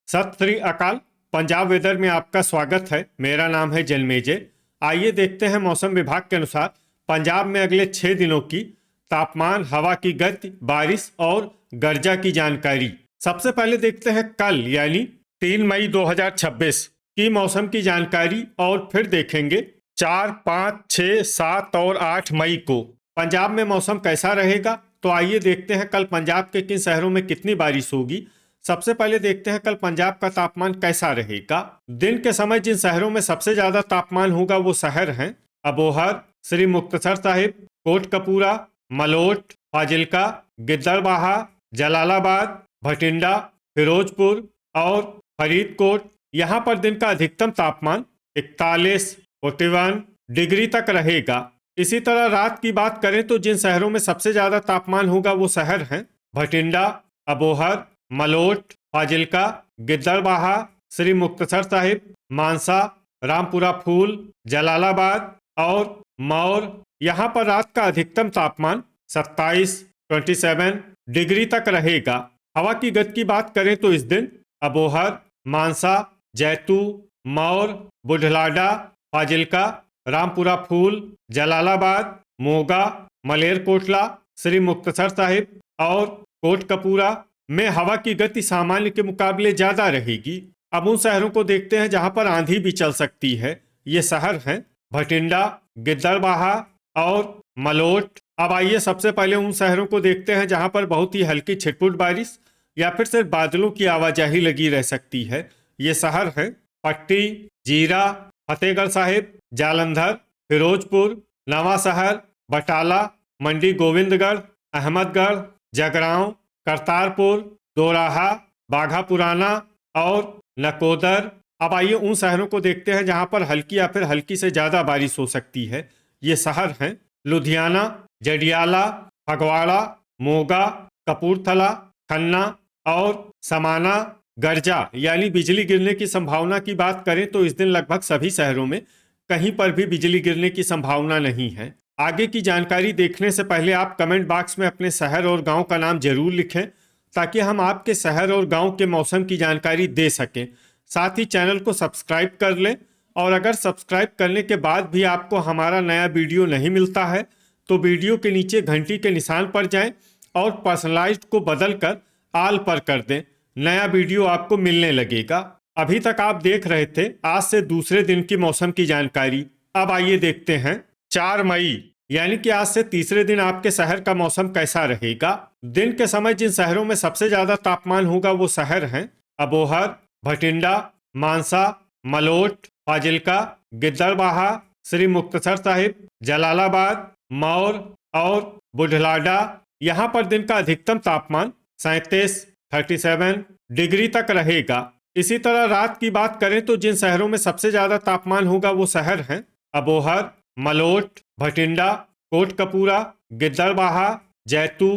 सत श्री अकाल। पंजाब वेदर में आपका स्वागत है। मेरा नाम है जन्मेजय। आइए देखते हैं मौसम विभाग के अनुसार पंजाब में अगले 6 दिनों की तापमान, हवा की गति, बारिश और गर्जा की जानकारी। सबसे पहले देखते हैं कल यानी 3 मई 2026 की मौसम की जानकारी और फिर देखेंगे 4, 5, 6, 7 और 8 मई को पंजाब में मौसम कैसा रहेगा। तो आइए देखते हैं कल पंजाब के किन शहरों में कितनी बारिश होगी। सबसे पहले देखते हैं कल पंजाब का तापमान कैसा रहेगा। दिन के समय जिन शहरों में सबसे ज्यादा तापमान होगा वो शहर हैं अबोहर, श्री मुक्तसर साहिब, कोटकपूरा, मलोट, फाजिल्का, गिद्दड़बाहा, जलालाबाद, भटिंडा, फिरोजपुर और फरीदकोट। यहाँ पर दिन का अधिकतम तापमान 41, 41 डिग्री तक रहेगा। इसी तरह रात की बात करें तो जिन शहरों में सबसे ज्यादा तापमान होगा वो शहर हैं भटिंडा, अबोहर, मलोट, फाजिल्का, गिद्दड़बाहा, श्री मुक्तसर साहिब, मानसा, रामपुरा फूल, जलालाबाद और मौर। यहाँ पर रात का अधिकतम तापमान 27, 27 डिग्री तक रहेगा। हवा की गति की बात करें तो इस दिन अबोहर, मानसा, जैतू, मौर, बुढ़लाडा, फाजिल्का, रामपुरा फूल, जलालाबाद, मोगा, मलेरकोटला, श्री मुक्तसर साहिब और कोटकपूरा में हवा की गति सामान्य के मुकाबले ज्यादा रहेगी। अब उन शहरों को देखते हैं जहां पर आंधी भी चल सकती है। ये शहर हैं भटिंडा, गिद्दड़बाहा और मलोट। अब आइए सबसे पहले उन शहरों को देखते हैं जहां पर बहुत ही हल्की छिटपुट बारिश या फिर सिर्फ बादलों की आवाजाही लगी रह सकती है। ये शहर हैं पट्टी, जीरा, फतेहगढ़ साहिब, जालंधर, फिरोजपुर, नवा शहर, बटाला, मंडी गोविंदगढ़, अहमदगढ़, जगरांव, करतारपुर, दोराहा, बाघा पुराना और नकोदर। अब आइए उन शहरों को देखते हैं जहां पर हल्की या फिर हल्की से ज्यादा बारिश हो सकती है। ये शहर हैं लुधियाना, जडियाला, फगवाड़ा, मोगा, कपूरथला, खन्ना और समाना। गर्जा यानी बिजली गिरने की संभावना की बात करें तो इस दिन लगभग सभी शहरों में कहीं पर भी बिजली गिरने की संभावना नहीं है। आगे की जानकारी देखने से पहले आप कमेंट बॉक्स में अपने शहर और गांव का नाम जरूर लिखें ताकि हम आपके शहर और गांव के मौसम की जानकारी दे सकें। साथ ही चैनल को सब्सक्राइब कर लें और अगर सब्सक्राइब करने के बाद भी आपको हमारा नया वीडियो नहीं मिलता है तो वीडियो के नीचे घंटी के निशान पर जाएं और पर्सनलाइज्ड को बदल कर आल पर कर दें। नया वीडियो आपको मिलने लगेगा। अभी तक आप देख रहे थे आज से दूसरे दिन की मौसम की जानकारी। अब आइए देखते हैं 4 मई यानी कि आज से तीसरे दिन आपके शहर का मौसम कैसा रहेगा। दिन के समय जिन शहरों में सबसे ज्यादा तापमान होगा वो शहर हैं अबोहर, भटिंडा, मानसा, मलोट, फाजिल्का, गिद्दड़बाहा, श्री मुक्तसर साहिब, जलालाबाद, मौर और बुढ़लाडा। यहाँ पर दिन का अधिकतम तापमान 37, 37 डिग्री तक रहेगा। इसी तरह रात की बात करें तो जिन शहरों में सबसे ज्यादा तापमान होगा वो शहर हैं अबोहर, मलोट, भटिंडा, कोटकपूरा, गिद्दड़बाहा, जैतू,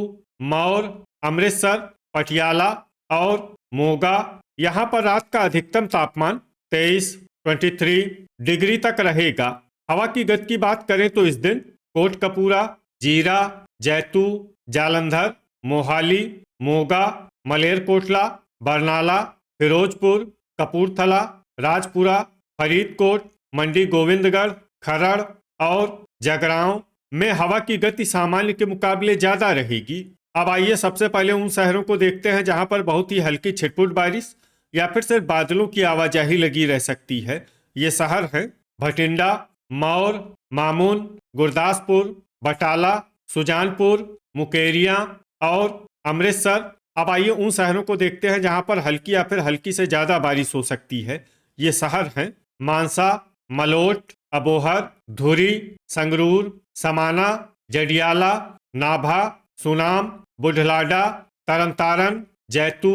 मौर, अमृतसर, पटियाला और मोगा। यहाँ पर रात का अधिकतम तापमान 23, 23 डिग्री तक रहेगा। हवा की गति की बात करें तो इस दिन कोटकपूरा, जीरा, जैतू, जालंधर, मोहाली, मोगा, मलेरकोटला, बरनाला, फिरोजपुर, कपूरथला, राजपुरा, फरीदकोट, मंडी गोविंदगढ़, खरड़ और जगरांव में हवा की गति सामान्य के मुकाबले ज्यादा रहेगी। अब आइए सबसे पहले उन शहरों को देखते हैं जहां पर बहुत ही हल्की छिटपुट बारिश या फिर सिर्फ बादलों की आवाजाही लगी रह सकती है। ये शहर हैं भटिंडा, मौर, मामून, गुरदासपुर, बटाला, सुजानपुर, मुकेरिया और अमृतसर। अब आइए उन शहरों को देखते हैं जहां पर हल्की या फिर हल्की से ज्यादा बारिश हो सकती है। ये शहर हैं मानसा, मलोट, अबोहर, धुरी, संगरूर, समाना, जडियाला, नाभा, सुनाम, बुढ़लाडा, तरनतारन, जैतू,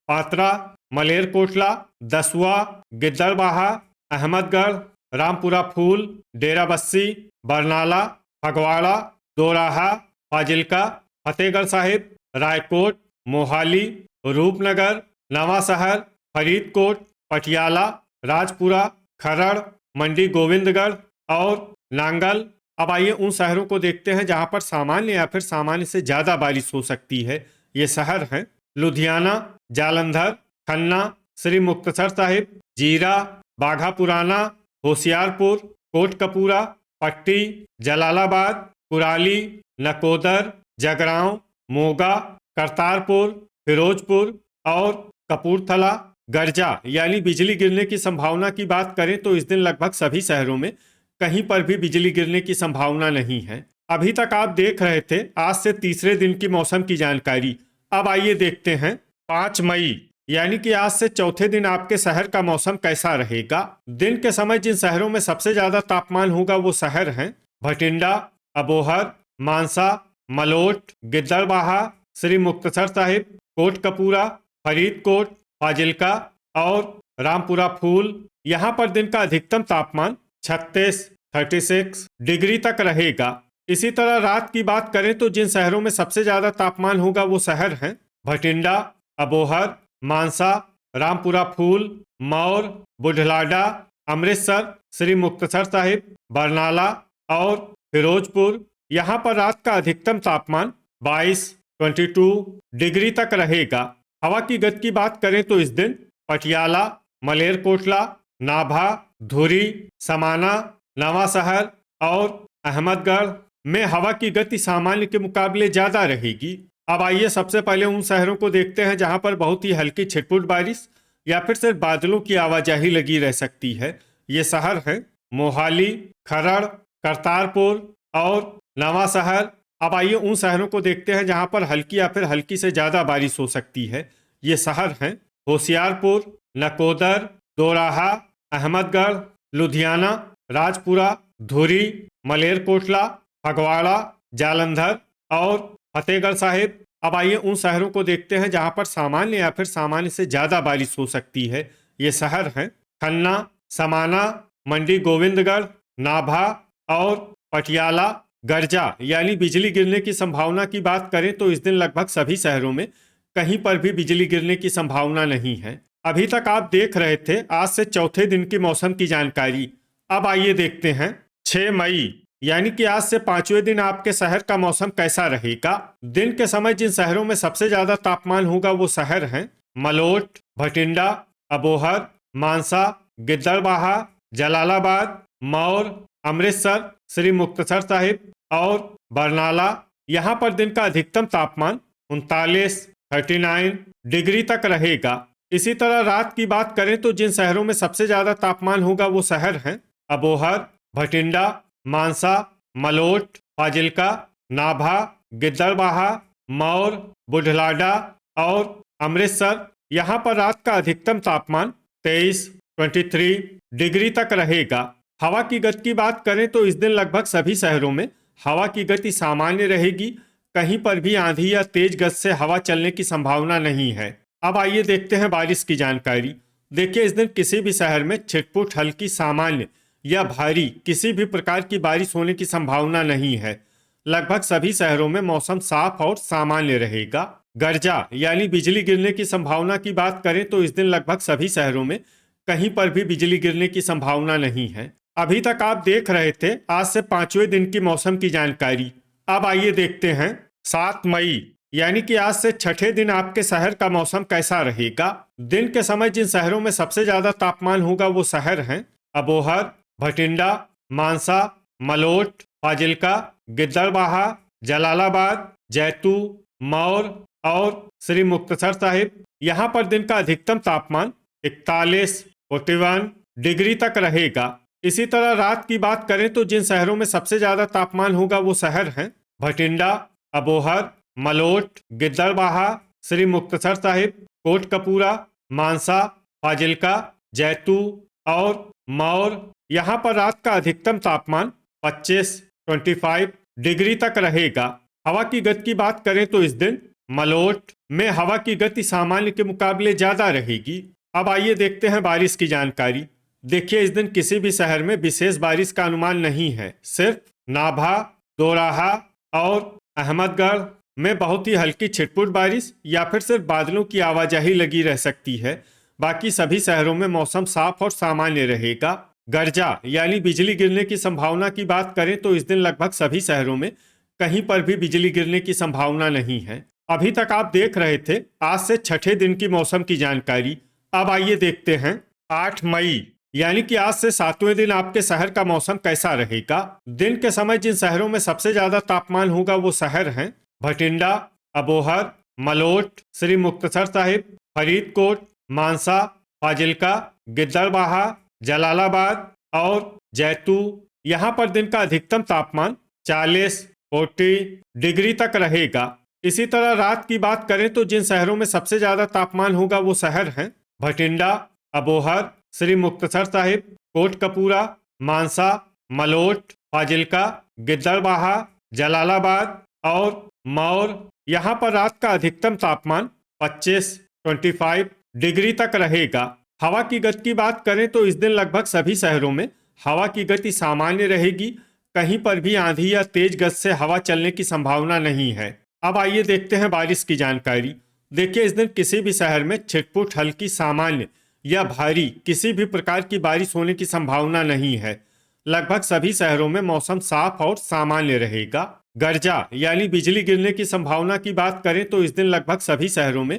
पात्रा, मलेरकोटला, दसुआ, गिद्दड़बाहा, अहमदगढ़, रामपुरा फूल, डेराबस्सी, बरनाला, फगवाड़ा, दोराहा, फाजिल्का, फतेहगढ़ साहिब, रायकोट, मोहाली, रूपनगर, नवा शहर, फरीदकोट, पटियाला, राजपुरा, खरड़, मंडी गोविंदगढ़ और नांगल। अब आइए उन शहरों को देखते हैं जहां पर सामान्य या फिर सामान्य से ज्यादा बारिश हो सकती है। ये शहर हैं लुधियाना, जालंधर, खन्ना, श्री मुक्तसर साहिब, जीरा, बाघा पुराना, होशियारपुर, कोटकपूरा, पट्टी, जलालाबाद, कुराली, नकोदर, जगरांव, मोगा, करतारपुर, फिरोजपुर और कपूरथला। गर्जा यानी बिजली गिरने की संभावना की बात करें तो इस दिन लगभग सभी शहरों में कहीं पर भी बिजली गिरने की संभावना नहीं है। अभी तक आप देख रहे थे आज से तीसरे दिन की मौसम की जानकारी। अब आइए देखते हैं 5 मई यानी कि आज से चौथे दिन आपके शहर का मौसम कैसा रहेगा। दिन के समय जिन शहरों में सबसे ज्यादा तापमान होगा वो शहर हैं भटिंडा, अबोहर, मानसा, मलोट, गिद्दड़बाहा, श्री मुक्तसर साहिब, कोटकपूरा, फरीदकोट, फाजिल्का और रामपुरा फूल। यहाँ पर दिन का अधिकतम तापमान 36 डिग्री तक रहेगा। इसी तरह रात की बात करें तो जिन शहरों में सबसे ज्यादा तापमान होगा वो शहर हैं भटिंडा, अबोहर, मानसा, रामपुरा फूल, मौर, बुढ़लाडा, अमृतसर, श्री मुक्तसर साहिब, बरनाला और फिरोजपुर। यहाँ पर रात का अधिकतम तापमान 22 डिग्री तक रहेगा। हवा की गति की बात करें तो इस दिन पटियाला, मलेरकोटला, नाभा, धुरी, समाना, नवांशहर और अहमदगढ़ में हवा की गति सामान्य के मुकाबले ज्यादा रहेगी। अब आइए सबसे पहले उन शहरों को देखते हैं जहां पर बहुत ही हल्की छिटपुट बारिश या फिर सिर्फ बादलों की आवाजाही लगी रह सकती है। ये शहर हैं मोहाली, खरड़, करतारपुर और नवांशहर। अब आइए उन शहरों को देखते हैं जहां पर हल्की या फिर हल्की से ज्यादा बारिश हो सकती है। ये शहर हैं होशियारपुर, नकोदर, दोराहा, अहमदगढ़, लुधियाना, राजपुरा, धुरी, मलेरकोटला, फगवाड़ा, जालंधर और फतेहगढ़ साहिब। अब आइए उन शहरों को देखते हैं जहां पर सामान्य या फिर सामान्य से ज्यादा बारिश हो सकती है। ये शहर हैं खन्ना, समाना, मंडी गोविंदगढ़, नाभा और पटियाला। गर्जा यानी बिजली गिरने की संभावना की बात करें तो इस दिन लगभग सभी शहरों में कहीं पर भी बिजली गिरने की संभावना नहीं है। अभी तक आप देख रहे थे आज से चौथे दिन की मौसम की जानकारी। अब आइए देखते हैं 6 मई यानी कि आज से 5वें दिन आपके शहर का मौसम कैसा रहेगा। दिन के समय जिन शहरों में सबसे ज्यादा तापमान होगा वो शहर हैं मलोट, भटिंडा, अबोहर, मानसा, गिद्दड़बाहा, जलालाबाद, मौर, अमृतसर, श्री मुक्तसर साहिब और बरनाला। यहाँ पर दिन का अधिकतम तापमान 39 डिग्री तक रहेगा। इसी तरह रात की बात करें तो जिन शहरों में सबसे ज्यादा तापमान होगा वो शहर हैं अबोहर, भटिंडा, मानसा, मलोट, फाजिल्का, नाभा, गिद्दड़बाहा, मौर, बुढ़लाडा और अमृतसर। यहाँ पर रात का अधिकतम तापमान 23 डिग्री तक रहेगा। हवा की गति की बात करें तो इस दिन लगभग सभी शहरों में हवा की गति सामान्य रहेगी। कहीं पर भी आंधी या तेज गति से हवा चलने की संभावना नहीं है। अब आइए देखते हैं बारिश की जानकारी। देखिए इस दिन किसी भी शहर में छिटपुट हल्की, सामान्य या भारी किसी भी प्रकार की बारिश होने की संभावना नहीं है। लगभग सभी शहरों में मौसम साफ और सामान्य रहेगा। गर्जा यानी बिजली गिरने की संभावना की बात करें तो इस दिन लगभग सभी शहरों में कहीं पर भी बिजली गिरने की संभावना नहीं है। अभी तक आप देख रहे थे आज से 5वें दिन की मौसम की जानकारी। अब आइए देखते हैं 7 मई यानी कि आज से छठे दिन आपके शहर का मौसम कैसा रहेगा। दिन के समय जिन शहरों में सबसे ज्यादा तापमान होगा वो शहर हैं अबोहर, भटिंडा, मानसा, मलोट, फाजिल्का, गिद्दड़बाहा, जलालाबाद, जैतू, मौर और श्री मुक्तसर साहिब। यहाँ पर दिन का अधिकतम तापमान 41 डिग्री तक रहेगा। इसी तरह रात की बात करें तो जिन शहरों में सबसे ज्यादा तापमान होगा वो शहर हैं भटिंडा, अबोहर, मलोट, गिद्दड़बाहा, श्री मुक्तसर साहिब, कोटकपूरा, मानसा, फाजिल्का, जैतू और मौर। यहाँ पर रात का अधिकतम तापमान 25 डिग्री तक रहेगा। हवा की गति की बात करें तो इस दिन मलोट में हवा की गति सामान्य के मुकाबले ज्यादा रहेगी। अब आइए देखते हैं बारिश की जानकारी। देखिए इस दिन किसी भी शहर में विशेष बारिश का अनुमान नहीं है। सिर्फ नाभा, दोराहा और अहमदगढ़ में बहुत ही हल्की छिटपुट बारिश या फिर सिर्फ बादलों की आवाजाही लगी रह सकती है। बाकी सभी शहरों में मौसम साफ और सामान्य रहेगा। गर्जा यानी बिजली गिरने की संभावना की बात करें तो इस दिन लगभग सभी शहरों में कहीं पर भी बिजली गिरने की संभावना नहीं है। अभी तक आप देख रहे थे आज से छठे दिन की मौसम की जानकारी। अब आइए देखते हैं 8 मई यानी कि आज से 7वें दिन आपके शहर का मौसम कैसा रहेगा। दिन के समय जिन शहरों में सबसे ज्यादा तापमान होगा वो शहर हैं भटिंडा, अबोहर, मलोट, श्री मुक्तसर साहिब, फरीदकोट, मानसा, फाजिल्का, गिद्दड़बाहा, जलालाबाद और जैतू। यहाँ पर दिन का अधिकतम तापमान 40 डिग्री तक रहेगा। इसी तरह रात की बात करें तो जिन शहरों में सबसे ज्यादा तापमान होगा वो शहर हैं भटिंडा, अबोहर, श्री मुक्तसर साहिब, कोटकपूरा, मानसा, मलोट, फाजिल्का, गिद्दड़बाहा, जलालाबाद और मौर। यहाँ पर रात का अधिकतम तापमान 25 डिग्री तक रहेगा। हवा की गति की बात करें तो इस दिन लगभग सभी शहरों में हवा की गति सामान्य रहेगी। कहीं पर भी आंधी या तेज गति से हवा चलने की संभावना नहीं है। अब आइए देखते हैं बारिश की जानकारी। देखिए, इस दिन किसी भी शहर में छिटपुट, हल्की, सामान्य या भारी किसी भी प्रकार की बारिश होने की संभावना नहीं है। लगभग सभी शहरों में मौसम साफ और सामान्य रहेगा। गर्जा यानी बिजली गिरने की संभावना की बात करें तो इस दिन लगभग सभी शहरों में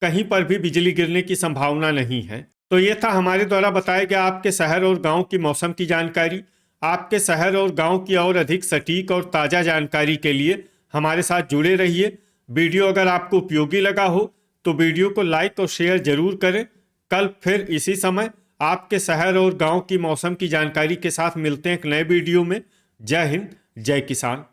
कहीं पर भी बिजली गिरने की संभावना नहीं है। तो ये था हमारे द्वारा बताया गया आपके शहर और गांव की मौसम की जानकारी। आपके शहर और गांव की और अधिक सटीक और ताज़ा जानकारी के लिए हमारे साथ जुड़े रहिए। वीडियो अगर आपको उपयोगी लगा हो तो वीडियो को लाइक और शेयर जरूर करें। कल फिर इसी समय आपके शहर और गांव की मौसम की जानकारी के साथ मिलते हैं एक नए वीडियो में। जय हिंद, जय किसान।